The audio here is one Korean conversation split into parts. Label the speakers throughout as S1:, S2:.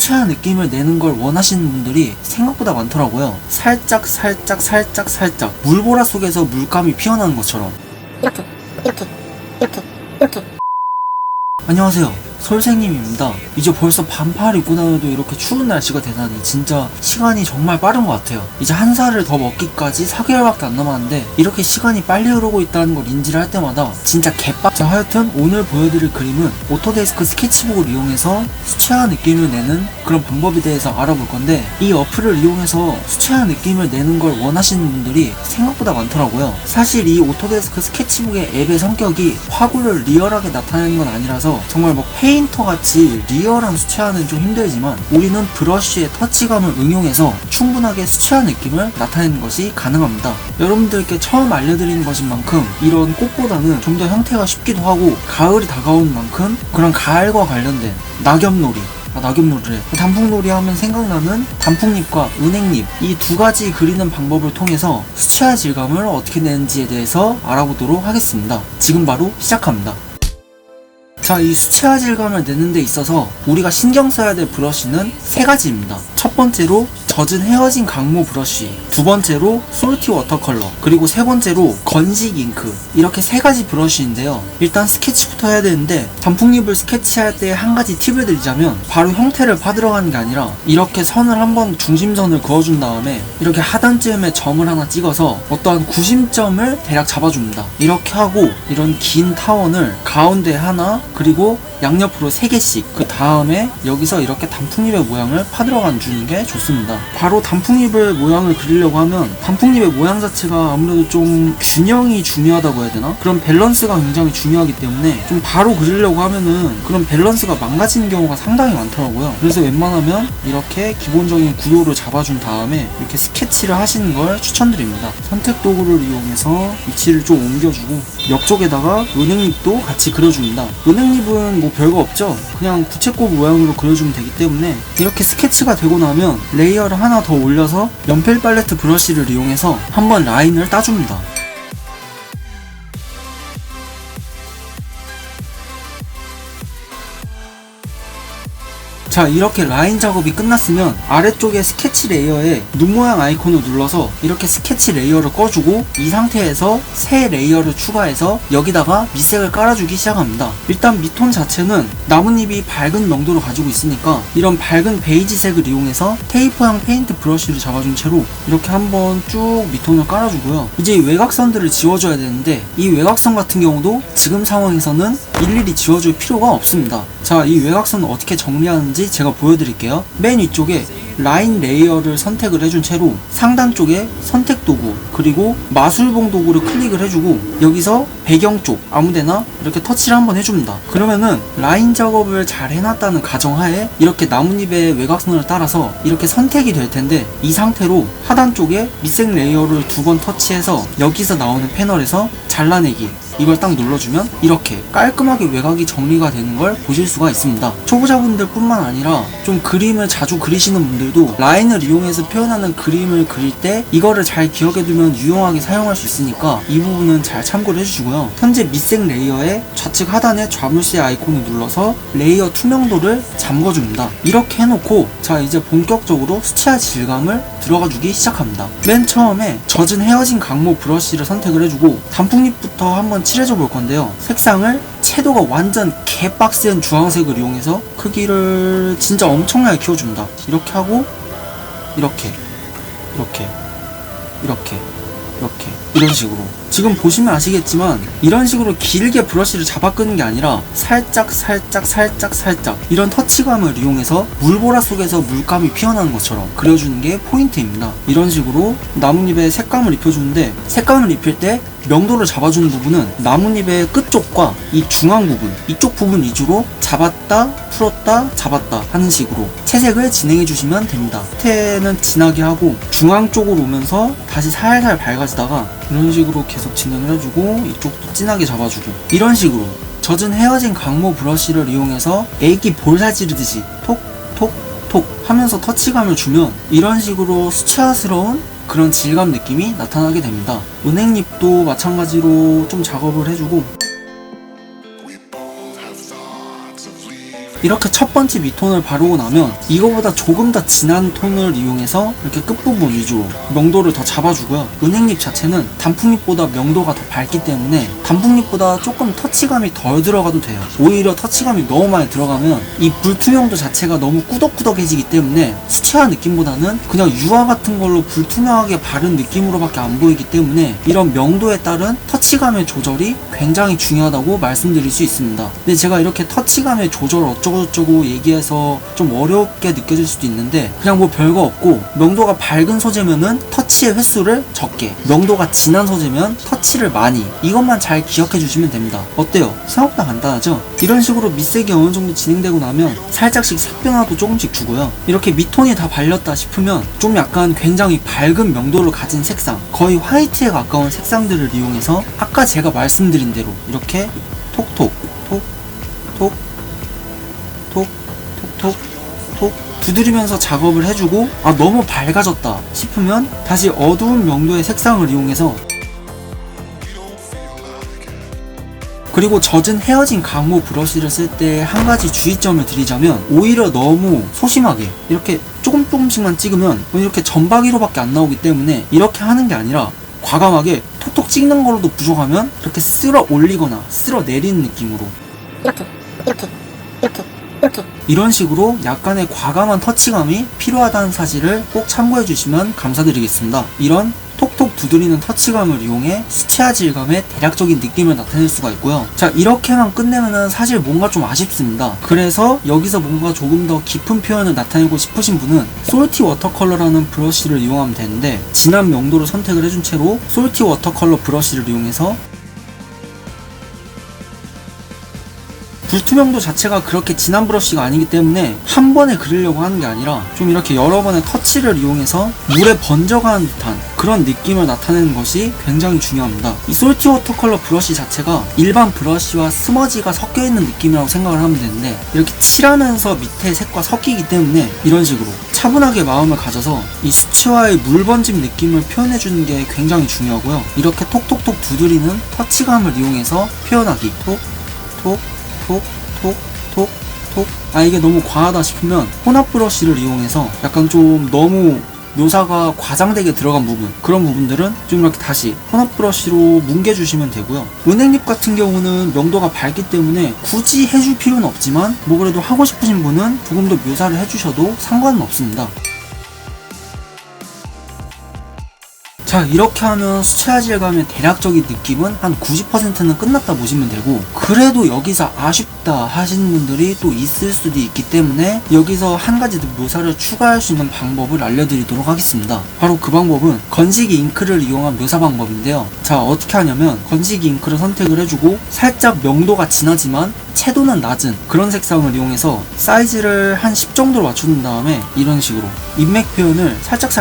S1: 수채화 느낌을 내는 걸 원하시는 분들이 생각보다 많더라고요. 살짝 물보라 속에서 물감이 피어나는 것처럼 이렇게. 안녕하세요, 솔생님입니다. 이제 벌써 반팔 입고 다녀도 이렇게 추운 날씨가 되다니 진짜 시간이 정말 빠른 것 같아요. 이제 한 살을 더 먹기까지 4개월밖에 안 남았는데 이렇게 시간이 빨리 흐르고 있다는 걸 인지를 할 때마다 진짜 개빡. 자, 하여튼 오늘 보여드릴 그림은 오토데스크 스케치북을 이용해서 수채화 느낌을 내는 그런 방법에 대해서 알아볼 건데, 이 어플을 이용해서 수채화 느낌을 내는 걸 원하시는 분들이 생각보다 많더라고요. 사실 이 오토데스크 스케치북의 앱의 성격이 화구를 리얼하게 나타내는 건 아니라서 정말 뭐 페인터같이 리얼한 수채화는 좀 힘들지만 우리는 브러쉬의 터치감을 응용해서 충분하게 수채화 느낌을 나타내는 것이 가능합니다. 여러분들께 처음 알려드리는 것인 만큼 이런 꽃보다는 좀 더 형태가 쉽기도 하고, 가을이 다가오는 만큼 그런 가을과 관련된 낙엽놀이래. 단풍놀이 하면 생각나는 단풍잎과 은행잎, 이 두 가지 그리는 방법을 통해서 수채화 질감을 어떻게 내는지에 대해서 알아보도록 하겠습니다. 지금 바로 시작합니다. 자, 이 수채화 질감을 내는 데 있어서 우리가 신경 써야 될 브러쉬는 세 가지입니다. 첫 번째로 젖은 헤어진 강모 브러쉬, 두 번째로 솔티 워터컬러, 그리고 세 번째로 건식 잉크, 이렇게 세 가지 브러쉬인데요. 일단 스케치부터 해야 되는데, 단풍잎을 스케치할 때 한 가지 팁을 드리자면 바로 형태를 파들어가는 게 아니라 이렇게 선을 한번 중심선을 그어준 다음에 이렇게 하단쯤에 점을 하나 찍어서 어떠한 구심점을 대략 잡아줍니다. 이렇게 하고 이런 긴 타원을 가운데 하나, 그리고 양옆으로 3개씩, 그 다음에 여기서 이렇게 단풍잎의 모양을 파들어가 주는 게 좋습니다. 바로 단풍잎의 모양을 그리려고 하면 단풍잎의 모양 자체가 아무래도 좀 균형이 중요하다고 해야 되나? 그런 밸런스가 굉장히 중요하기 때문에 좀 바로 그리려고 하면은 그런 밸런스가 망가지는 경우가 상당히 많더라고요. 그래서 웬만하면 이렇게 기본적인 구도를 잡아준 다음에 이렇게 스케치를 하시는 걸 추천드립니다. 선택 도구를 이용해서 위치를 좀 옮겨주고 옆쪽에다가 은행잎도 같이 그려줍니다. 은행잎은 뭐 별거 없죠? 그냥 부채꼴 모양으로 그려주면 되기 때문에 이렇게 스케치가 되고 나면 레이어를 하나 더 올려서 연필 팔레트 브러쉬를 이용해서 한번 라인을 따줍니다. 자, 이렇게 라인 작업이 끝났으면 아래쪽에 스케치 레이어에 눈 모양 아이콘을 눌러서 이렇게 스케치 레이어를 꺼주고 이 상태에서 새 레이어를 추가해서 여기다가 밑색을 깔아주기 시작합니다. 일단 밑톤 자체는 나뭇잎이 밝은 명도를 가지고 있으니까 이런 밝은 베이지색을 이용해서 테이프형 페인트 브러쉬를 잡아준 채로 이렇게 한번 쭉 밑톤을 깔아주고요. 이제 이 외곽선들을 지워줘야 되는데 이 외곽선 같은 경우도 지금 상황에서는 일일이 지워줄 필요가 없습니다. 자, 이 외곽선을 어떻게 정리하는지 제가 보여드릴게요. 맨 위쪽에 라인 레이어를 선택을 해준 채로 상단 쪽에 선택 도구, 그리고 마술봉 도구를 클릭을 해주고 여기서 배경 쪽 아무데나 이렇게 터치를 한번 해줍니다. 그러면은 라인 작업을 잘 해놨다는 가정하에 이렇게 나뭇잎의 외곽선을 따라서 이렇게 선택이 될 텐데, 이 상태로 하단 쪽에 밑색 레이어를 2번 터치해서 여기서 나오는 패널에서 잘라내기, 이걸 딱 눌러주면 이렇게 깔끔하게 외곽이 정리가 되는 걸 보실 수가 있습니다. 초보자분들 뿐만 아니라 좀 그림을 자주 그리시는 분들도 라인을 이용해서 표현하는 그림을 그릴 때 이거를 잘 기억해두면 유용하게 사용할 수 있으니까 이 부분은 잘 참고를 해주시고요. 현재 밑색 레이어의 좌측 하단에 좌물쇠 아이콘을 눌러서 레이어 투명도를 잠궈줍니다. 이렇게 해놓고 자, 이제 본격적으로 수채화 질감을 들어가주기 시작합니다. 맨 처음에 젖은 헤어진 강모 브러쉬를 선택을 해주고 단풍잎부터 한번 칠해줘 볼 건데요. 색상을 채도가 완전 개빡센 주황색을 이용해서 크기를 진짜 엄청나게 키워줍니다. 이렇게 하고 이렇게 이런 식으로, 지금 보시면 아시겠지만 이런 식으로 길게 브러쉬를 잡아 끄는 게 아니라 살짝 이런 터치감을 이용해서 물보라 속에서 물감이 피어나는 것처럼 그려주는 게 포인트입니다. 이런 식으로 나뭇잎에 색감을 입혀주는데, 색감을 입힐 때 명도를 잡아주는 부분은 나뭇잎의 끝쪽과 이 중앙 부분, 이쪽 부분 위주로 잡았다 풀었다 잡았다 하는 식으로 채색을 진행해 주시면 됩니다. 끝에는 진하게 하고 중앙 쪽으로 오면서 다시 살살 밝아지다가 이런 식으로 계속 진행을 해주고 이쪽도 진하게 잡아주고, 이런 식으로 젖은 헤어진 강모 브러쉬를 이용해서 애기 볼살 찌르듯이 톡톡톡 하면서 터치감을 주면 이런 식으로 수채화스러운 그런 질감 느낌이 나타나게 됩니다. 은행잎도 마찬가지로 좀 작업을 해주고 이렇게 첫 번째 밑톤을 바르고 나면 이거보다 조금 더 진한 톤을 이용해서 이렇게 끝부분 위주로 명도를 더 잡아주고요. 은행립 자체는 단풍잎보다 명도가 더 밝기 때문에 단풍잎보다 조금 터치감이 덜 들어가도 돼요. 오히려 터치감이 너무 많이 들어가면 이 불투명도 자체가 너무 꾸덕꾸덕해지기 때문에 수채화 느낌보다는 그냥 유화 같은 걸로 불투명하게 바른 느낌으로밖에 안 보이기 때문에 이런 명도에 따른 터치감의 조절이 굉장히 중요하다고 말씀드릴 수 있습니다. 근데 제가 이렇게 터치감의 조절 어쩌고저쩌고 얘기해서 좀 어렵게 느껴질 수도 있는데 그냥 뭐 별거 없고 명도가 밝은 소재면은 터치의 횟수를 적게, 명도가 진한 소재면 터치를 많이, 이것만 잘 기억해 주시면 됩니다. 어때요? 생각보다 간단하죠? 이런 식으로 밑색이 어느 정도 진행되고 나면 살짝씩 색 변화도 조금씩 주고요. 이렇게 밑톤이 다 발렸다 싶으면 좀 약간 굉장히 밝은 명도를 가진 색상, 거의 화이트에 가까운 색상들을 이용해서 아까 제가 말씀드린 대로 이렇게 톡톡 톡 톡 톡 톡 톡 두드리면서 작업을 해주고 너무 밝아졌다 싶으면 다시 어두운 명도의 색상을 이용해서, 그리고 젖은 헤어진 강모 브러쉬를 쓸 때 한 가지 주의점을 드리자면 오히려 너무 소심하게 이렇게 조금씩만 찍으면 이렇게 점박이로밖에 안 나오기 때문에 이렇게 하는 게 아니라 과감하게 톡톡 찍는 걸로도 부족하면 이렇게 쓸어 올리거나 쓸어 내리는 느낌으로 이런 식으로 약간의 과감한 터치감이 필요하다는 사실을 꼭 참고해 주시면 감사드리겠습니다. 이런 톡톡 두드리는 터치감을 이용해 수채화 질감의 대략적인 느낌을 나타낼 수가 있고요. 자, 이렇게만 끝내면은 사실 뭔가 좀 아쉽습니다. 그래서 여기서 뭔가 조금 더 깊은 표현을 나타내고 싶으신 분은 솔티 워터컬러라는 브러쉬를 이용하면 되는데, 진한 명도를 선택을 해준 채로 솔티 워터컬러 브러쉬를 이용해서 불투명도 자체가 그렇게 진한 브러쉬가 아니기 때문에 한 번에 그리려고 하는 게 아니라 좀 이렇게 여러 번의 터치를 이용해서 물에 번져가는 듯한 그런 느낌을 나타내는 것이 굉장히 중요합니다. 이 솔티 워터컬러 브러쉬 자체가 일반 브러쉬와 스머지가 섞여있는 느낌이라고 생각을 하면 되는데, 이렇게 칠하면서 밑에 색과 섞이기 때문에 이런 식으로 차분하게 마음을 가져서 이 수채화의 물 번짐 느낌을 표현해주는 게 굉장히 중요하고요. 이렇게 톡톡톡 두드리는 터치감을 이용해서 표현하기, 톡 톡 톡 톡. 이게 너무 과하다 싶으면 혼합 브러쉬를 이용해서 약간 좀 너무 묘사가 과장되게 들어간 부분, 그런 부분들은 좀 이렇게 다시 혼합 브러쉬로 뭉개주시면 되고요. 은행립 같은 경우는 명도가 밝기 때문에 굳이 해줄 필요는 없지만 뭐 그래도 하고 싶으신 분은 조금 더 묘사를 해주셔도 상관은 없습니다. 자, 이렇게 하면 수채화 질감의 대략적인 느낌은 한 90%는 끝났다 보시면 되고, 그래도 여기서 아쉽다 하시는 분들이 또 있을 수도 있기 때문에 여기서 한 가지 더 묘사를 추가할 수 있는 방법을 알려드리도록 하겠습니다. 바로 그 방법은 건식이 잉크를 이용한 묘사 방법인데요. 자, 어떻게 하냐면 건식이 잉크를 선택을 해주고 살짝 명도가 진하지만 채도는 낮은 그런 색상을 이용해서 사이즈를 한 10 정도로 맞추는 다음에 이런 식으로 인맥 표현을 살짝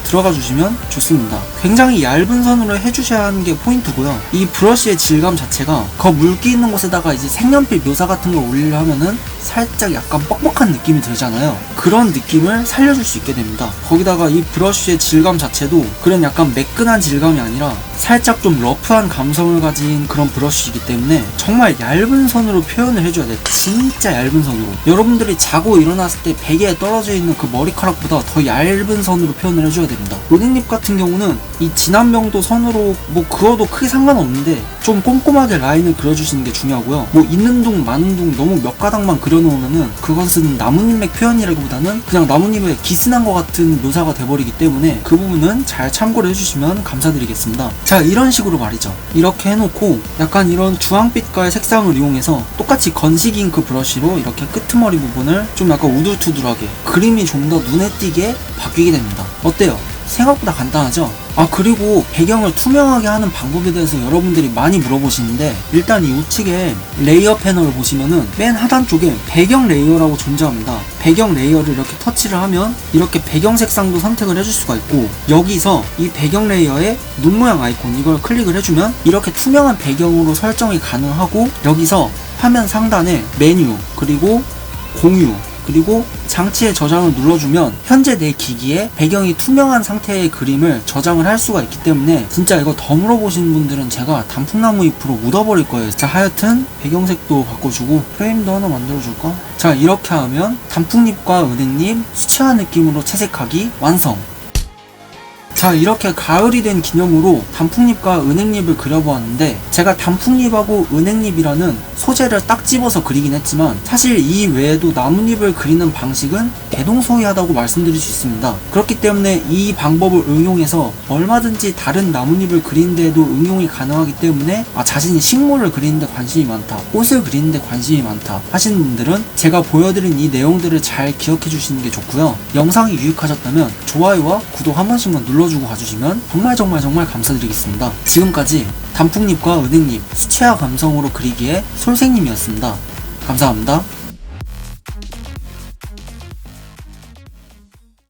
S1: 들어가 주시면 좋습니다. 굉장히 얇은 선으로 해주셔야 하는 게 포인트고요. 이 브러쉬의 질감 자체가 그 물기 있는 곳에다가 이제 색연필 묘사 같은 걸 올리려 하면은 살짝 약간 뻑뻑한 느낌이 들잖아요. 그런 느낌을 살려줄 수 있게 됩니다. 거기다가 이 브러쉬의 질감 자체도 그런 약간 매끈한 질감이 아니라 살짝 좀 러프한 감성을 가진 그런 브러쉬이기 때문에 정말 얇은 선으로 표현을 해줘야 돼요. 진짜 얇은 선으로. 여러분들이 자고 일어났을 때 베개에 떨어져 있는 그 머리카락보다 더 얇은 선으로 표현을 해줘야 됩니다. 은행립 같은 경우는 이 진한 명도 선으로 뭐 그어도 크게 상관없는데 좀 꼼꼼하게 라인을 그려주시는 게 중요하고요. 뭐 있는 둥 마는 둥 너무 몇 가닥만 그려놓으면은 그것은 나뭇잎맥 표현이라기보다는 그냥 나뭇잎에 기스난 것 같은 묘사가 돼버리기 때문에 그 부분은 잘 참고를 해주시면 감사드리겠습니다. 자, 이런 식으로 말이죠. 이렇게 해놓고 약간 이런 주황빛과의 색상을 이용해서 똑같이 건식 잉크 브러쉬로 이렇게 끄트머리 부분을 좀 약간 우둘투둘하게 그림이 좀 더 눈에 띄게 바뀌게 됩니다. 어때요? 생각보다 간단하죠? 그리고 배경을 투명하게 하는 방법에 대해서 여러분들이 많이 물어보시는데, 일단 이 우측에 레이어 패널을 보시면은 맨 하단 쪽에 배경 레이어라고 존재합니다. 배경 레이어를 이렇게 터치를 하면 이렇게 배경 색상도 선택을 해줄 수가 있고, 여기서 이 배경 레이어의 눈 모양 아이콘 이걸 클릭을 해주면 이렇게 투명한 배경으로 설정이 가능하고, 여기서 화면 상단에 메뉴 그리고 공유 그리고 장치의 저장을 눌러주면 현재 내 기기에 배경이 투명한 상태의 그림을 저장을 할 수가 있기 때문에 진짜 이거 덤으로 보신 분들은 제가 단풍나무 잎으로 묻어버릴 거예요. 자, 하여튼 배경색도 바꿔주고 프레임도 하나 만들어줄까? 자, 이렇게 하면 단풍잎과 은행잎 수채화 느낌으로 채색하기 완성! 자, 이렇게 가을이 된 기념으로 단풍잎과 은행잎을 그려보았는데 제가 단풍잎하고 은행잎이라는 소재를 딱 집어서 그리긴 했지만 사실 이 외에도 나뭇잎을 그리는 방식은 대동소이하다고 말씀드릴 수 있습니다. 그렇기 때문에 이 방법을 응용해서 얼마든지 다른 나뭇잎을 그리는 데에도 응용이 가능하기 때문에 자신이 식물을 그리는 데 관심이 많다, 꽃을 그리는 데 관심이 많다 하시는 분들은 제가 보여드린 이 내용들을 잘 기억해 주시는 게 좋고요. 영상이 유익하셨다면 좋아요와 구독 한 번씩만 눌러주고 가주시면 정말 감사드리겠습니다. 지금까지 단풍잎과 은행잎 수채화 감성으로 그리기의 솔생님이었습니다. 감사합니다.